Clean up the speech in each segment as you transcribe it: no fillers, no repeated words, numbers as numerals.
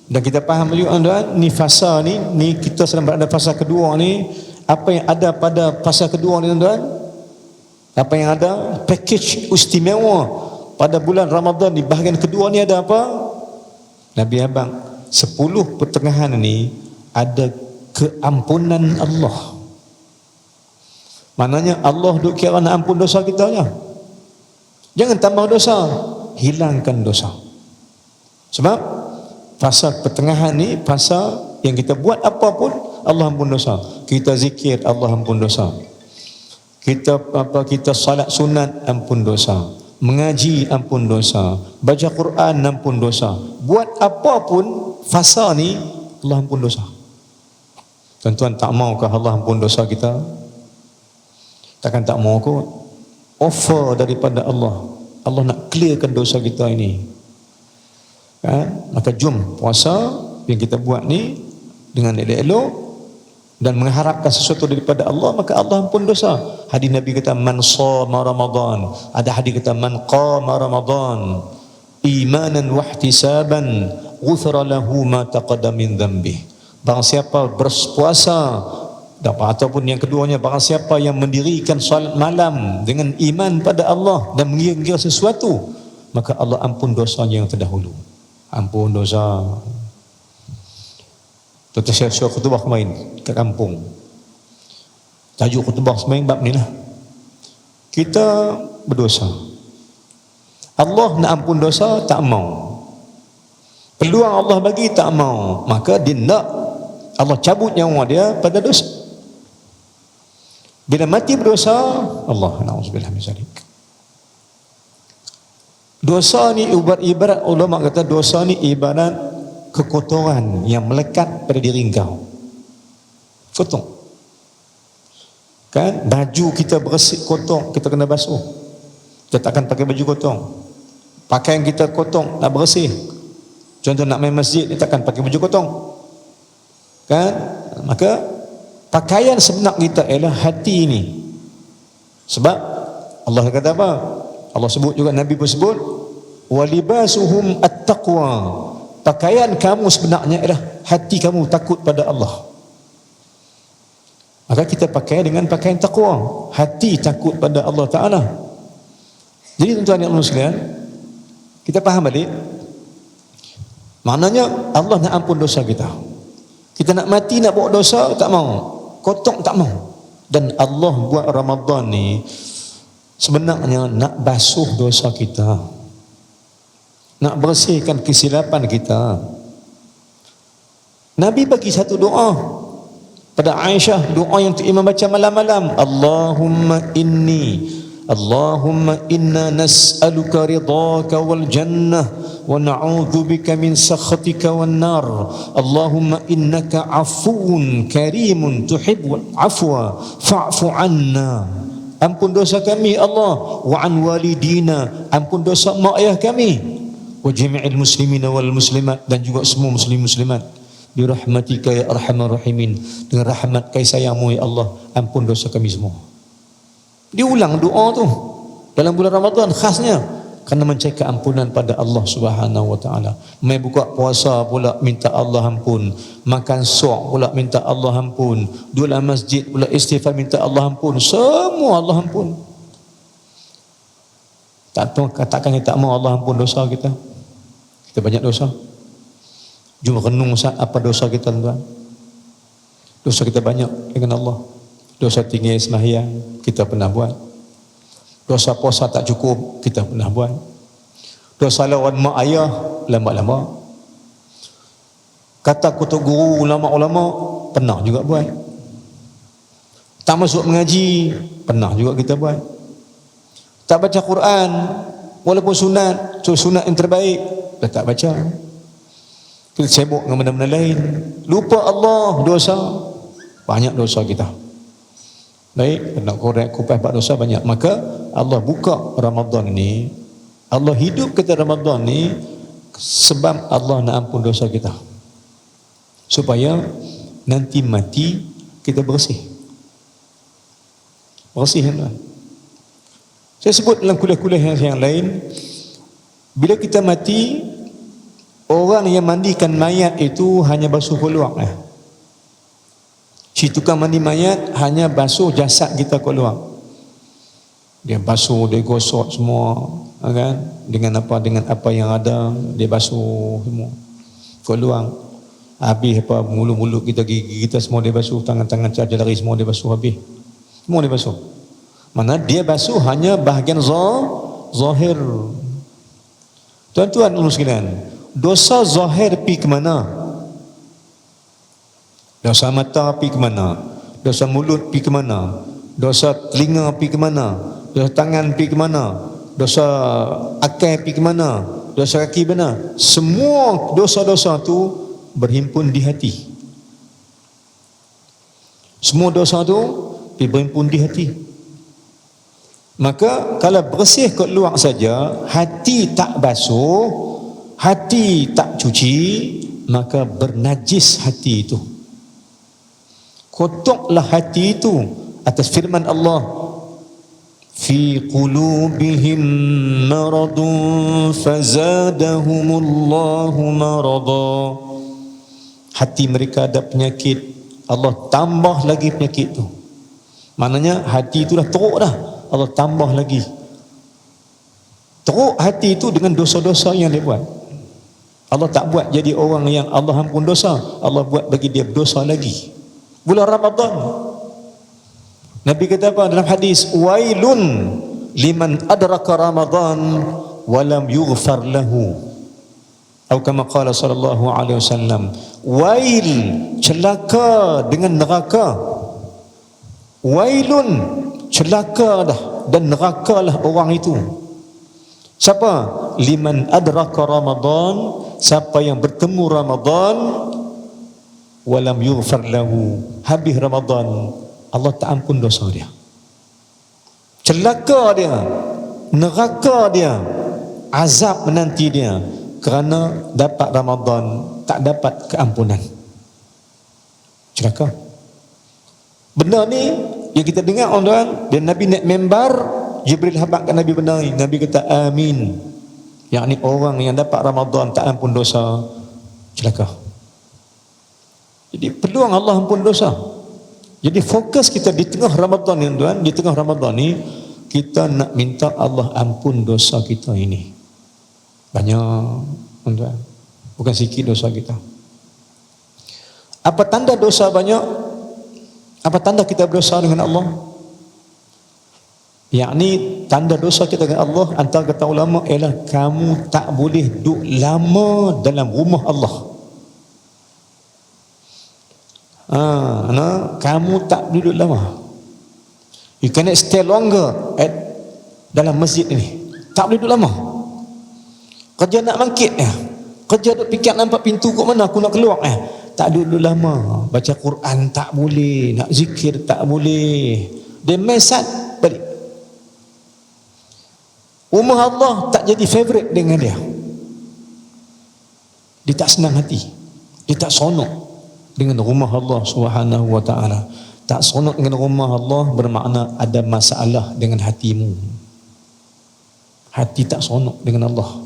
Dan kita faham juga tuan, ni fasa ni kita sedang berada fasa kedua ni. Apa yang ada pada fasa kedua ni tuan, apa yang ada package istimewa pada bulan Ramadan di bahagian kedua ni ada apa? Nabi abang 10 pertengahan ni ada keampunan Allah. Maknanya Allah duk kira nak ampun dosa kita je. Jangan tambah dosa, hilangkan dosa. Sebab fasa pertengahan ni fasa yang kita buat apa pun Allah ampun dosa. Kita zikir, Allah ampun dosa. Kita salat sunat, ampun dosa. Mengaji, ampun dosa. Baca Quran, ampun dosa. Buat apa pun fasa ni Allah ampun dosa. Tuan-tuan, tak maukah Allah ampun dosa kita? Takkan tak mau kot. Offer daripada Allah. Allah nak clearkan dosa kita ini. Maka jom puasa yang kita buat ni dengan elok-elok dan mengharapkan sesuatu daripada Allah, maka Allah ampun dosa. Hadis Nabi kata man shama Ramadan. Ada hadis kata man qama Ramadan imanan wa ihtisaban ghufira lahu ma taqaddama min dhanbi. Barang siapa berpuasa ataupun yang keduanya, barang siapa yang mendirikan solat malam dengan iman pada Allah dan mengira-ngira sesuatu, maka Allah ampun dosanya yang terdahulu. Ampun dosa. Tuan-tuan, saya khutbah kemarin ke kampung. Tajuk khutbah semain bab ni lah. Kita berdosa. Allah nak ampun dosa, tak mau. Peluang Allah bagi, tak mau. Maka dia nak Allah cabut nyawa dia pada dosa. Bila mati berdosa, Allah na'udzubillah min zalik. Dosa ni ibarat ulama kata dosa ni ibarat kekotoran yang melekat pada diri engkau. Kotor. Kan baju kita bersih kotor, kita kena basuh. Kita takkan pakai baju kotor. Pakaian kita kotor, nak bersih. Contoh nak main masjid, kita takkan pakai baju kotor. Kan? Maka pakaian sebenar kita ialah hati ini. Sebab Allah kata apa? Allah sebut juga, Nabi pun sebut, walibasuhum at-taqwa. Pakaian kamu sebenarnya ialah hati kamu takut pada Allah. Maka kita pakai dengan pakaian taqwa, hati takut pada Allah Ta'ala. Jadi tuan-tuan yang sekalian, kita faham balik, maknanya Allah nak ampun dosa kita. Kita nak mati, nak buat dosa, tak mau. Kotor, tak mau. Dan Allah buat Ramadan ni sebenarnya nak basuh dosa kita, nak bersihkan kesilapan kita. Nabi bagi satu doa pada Aisyah, doa yang Imam baca malam-malam. Allahumma inna nas'aluka ridhaka wal jannah wa na'udzu bika min sakhatika wan nar. Allahumma innaka afuwun karimun tuhibbul afwa fa'fu 'anna. Ampun dosa kami Allah, wa an walidina, ampun dosa mak ayah kami, wa jami'il muslimina wal muslimat, dan juga semua muslim muslimat, bi rahmatika ya arhamar rahimin, dengan rahmat kasih sayangmu ya Allah, ampun dosa kami semua. Diulang doa tu dalam bulan Ramadan khasnya kerana mencari keampunan pada Allah Subhanahu wa taala. Mai buka puasa pula minta Allah ampun, makan sok pula minta Allah ampun, duduk dalam masjid pula istighfar minta Allah ampun, semua Allah ampun. Tak tahu katakan kita tak mau Allah ampun dosa kita. Kita banyak dosa. Jom renung apa dosa kita tuan. Dosa kita banyak dengan Allah. Dosa tinggi sembahyang kita pernah buat. Dosa puasa tak cukup kita pernah buat. Dosa lawan mak ayah lama-lama. Kata kutuk guru ulama-ulama pernah juga buat. Tak masuk mengaji pernah juga kita buat. Tak baca Quran walaupun sunat, sunat yang terbaik kita tak baca. Kita sibuk dengan benda-benda lain. Lupa Allah, dosa. Banyak dosa kita. Baik, nak korek kupas bab dosa banyak. Maka Allah buka Ramadan ni, Allah hidup kita Ramadan ni sebab Allah nak ampun dosa kita, supaya nanti mati kita bersih. Bersih kan? Saya sebut dalam kuliah-kuliah yang lain, bila kita mati Orang yang mandikan mayat itu hanya basuh peluang. Si tukang mandi mayat hanya basuh jasad kita keluar. Dia basuh, dia gosok semua, kan? Dengan apa yang ada, dia basuh semua keluar. Habis apa mulut-mulut kita, gigi kita semua dia basuh, tangan-tangan jari semua dia basuh habis. Semua dia basuh. Mana dia basuh hanya bahagian zahir. Tuan-tuan sekalian, dosa zahir pi ke mana? Dosa mata pi ke mana? Dosa mulut pi ke mana? Dosa telinga pi ke mana? Dosa tangan pi ke mana? Dosa akal pi ke mana? Dosa kaki mana? Semua dosa-dosa tu berhimpun di hati. Semua dosa tu berhimpun di hati. Maka kalau bersih kat luar saja, hati tak basuh, hati tak cuci, maka bernajis hati itu. Kotaklah hati itu atas firman Allah, fi qulubihim maradun fazadahumullahu marada. Hati mereka ada penyakit, Allah tambah lagi penyakit itu. Maknanya hati itu dah teruk dah, Allah tambah lagi. Teruk hati itu dengan dosa-dosa yang dia buat. Allah tak buat jadi orang yang Allah ampun dosa, Allah buat bagi dia dosa lagi. Bulan Ramadan, Nabi kata apa dalam hadis, wailun liman adraka Ramadan walam yughfar lahu, atau kama qala sallallahu alaihi wasallam, wail, celaka dengan neraka. Wailun, celaka dah dan nerakalah orang itu. Siapa? Liman adraka Ramadan, siapa yang bertemu Ramadan walam yughfar lahu, habis Ramadan Allah tak ampun dosa dia, celaka dia, neraka dia, azab menanti dia kerana dapat Ramadan tak dapat keampunan. Celaka. Benda ni yang kita dengar orang, dan Nabi naik membar, Jibril habaq kat Nabi benda ni, Nabi kata amin, yakni orang yang dapat Ramadan tak ampun dosa, celaka. Jadi peluang Allah ampun dosa. Jadi fokus kita di tengah Ramadan ni tuan, di tengah Ramadan ni kita nak minta Allah ampun dosa kita ini. Banyak tuan, bukan sikit dosa kita. Apa tanda dosa banyak? Apa tanda kita berdosa dengan Allah? Yakni tanda dosa kita dengan Allah, antara kata ulama ialah kamu tak boleh duduk lama dalam rumah Allah. Kamu tak duduk lama. You cannot stay longer at dalam masjid ini. Tak boleh duduk lama. Kerja nak bangkit kerja duk fikir nampak pintu kat mana aku nak keluar tak duduk lama. Baca Quran tak boleh, nak zikir tak boleh. Dia mesat balik. Rumah Allah tak jadi favorite dengan dia. Dia tak senang hati, dia tak seronok dengan rumah Allah Subhanahu wa taala. Tak seronok dengan rumah Allah bermakna ada masalah dengan hatimu. Hati tak seronok dengan Allah.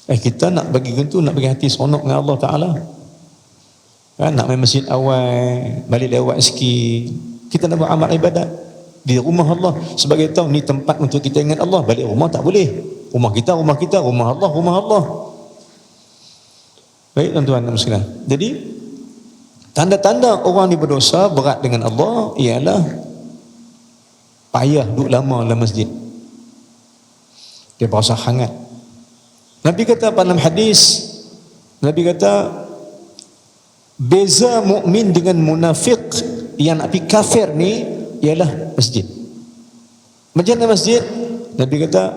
Kita nak bagi gitu, nak bagi hati seronok dengan Allah Taala. Kan nak main masjid awal, balik lewat sikit. Kita nak buat amal ibadat di rumah Allah sebagai tahu ni tempat untuk kita ingat Allah. Balik rumah tak boleh. Rumah kita, rumah Allah. Baik tuan-tuan dan sekalian. Jadi tanda-tanda orang ni berdosa berat dengan Allah ialah payah duduk lama dalam masjid. Dia berasa hangat. Nabi kata dalam hadis, Nabi kata beza mukmin dengan munafik yang nak pergi kafir ni ialah masjid. Macam mana masjid? Nabi kata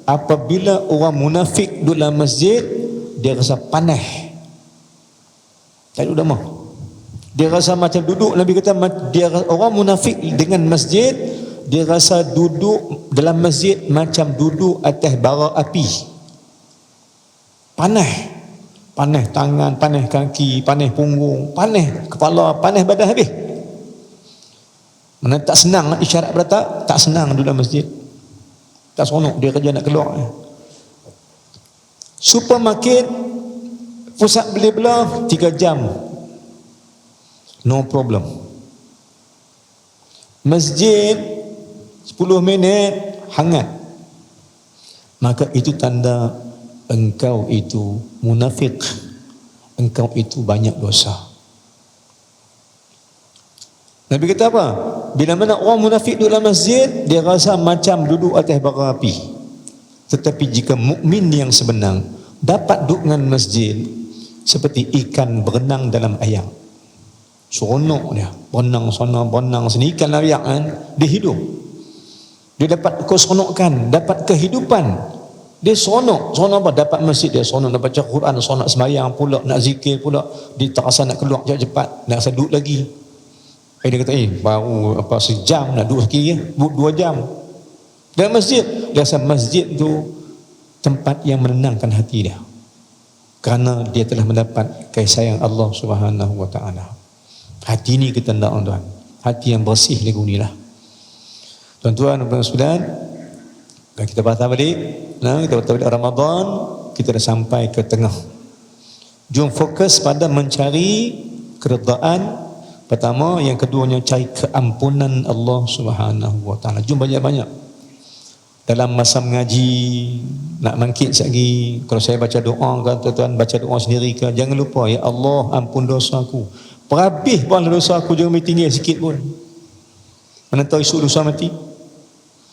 apabila orang munafik duduk dalam masjid, dia rasa panas, tak duduk lama. Dia rasa macam duduk, Nabi kata orang munafik dengan masjid, dia rasa duduk dalam masjid macam duduk atas bara api. Panas tangan, panas kaki, panas punggung, panas kepala, panas badan habis. Mana tak senang nak isyarat berata, tak senang duduk dalam masjid. Tak seronok dia kerja nak keluar. Supermarket, pusat beli-belah 3 jam, no problem. Masjid 10 minit hangat. Maka itu tanda engkau itu munafik, engkau itu banyak dosa. Nabi kata apa? Bila mana orang munafik duduk dalam masjid, dia rasa macam duduk atas bara api. Tetapi jika mukmin yang sebenar dapat duduk dengan masjid seperti ikan berenang dalam air. Seronok dia, berenang sana, berenang sini, ikan lariak kan, dia hidup. Dia dapat keseronokan, dapat kehidupan. Dia seronok apa? Dapat masjid dia seronok, nak baca Quran, seronok sembahyang pula, nak zikir pula, dia tak rasa nak keluar cepat-cepat, nak rasa duduk lagi. Dia kata, baru apa sejam nak duduk lagi, 2 jam. Dalam masjid, dia rasa masjid tu tempat yang menenangkan hati dia. Kerana dia telah mendapat kasih sayang Allah Subhanahu wa taala. Hati ni kita nak tuan. Hati yang bersih lagu ni lah. Tuan-tuan dan puan-puan, kita baca balik, kita baca balik Ramadan, kita dah sampai ke tengah. Jom fokus pada mencari keredaan pertama, yang keduanya cari keampunan Allah Subhanahu wa taala. Jom banyak-banyak. Dalam masa mengaji, nak bangkit lagi, kalau saya baca doa kan, tuan-tuan baca doa sendiri kan, jangan lupa, ya Allah ampun dosa aku. Perhabis pun dosa aku, jangan tinggi sikit pun. Mana tahu esok dosa mati.